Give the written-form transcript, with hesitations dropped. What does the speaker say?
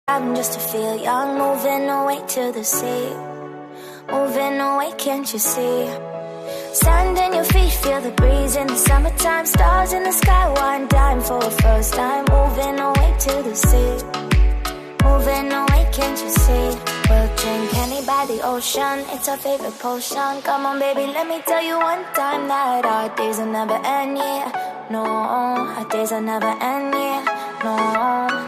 I'm just to feel young, moving away to the sea. Moving away, can't you see? Sand in your feet, feel the breeze in the summertime. Stars in the sky, one dime for a first time. Moving away to the sea. Moving away, can't you see? We'll drink honey by the ocean, it's our favorite potion. Come on baby, let me tell you one time that our days will never end, yeah. No, our days will never end, yeah. No.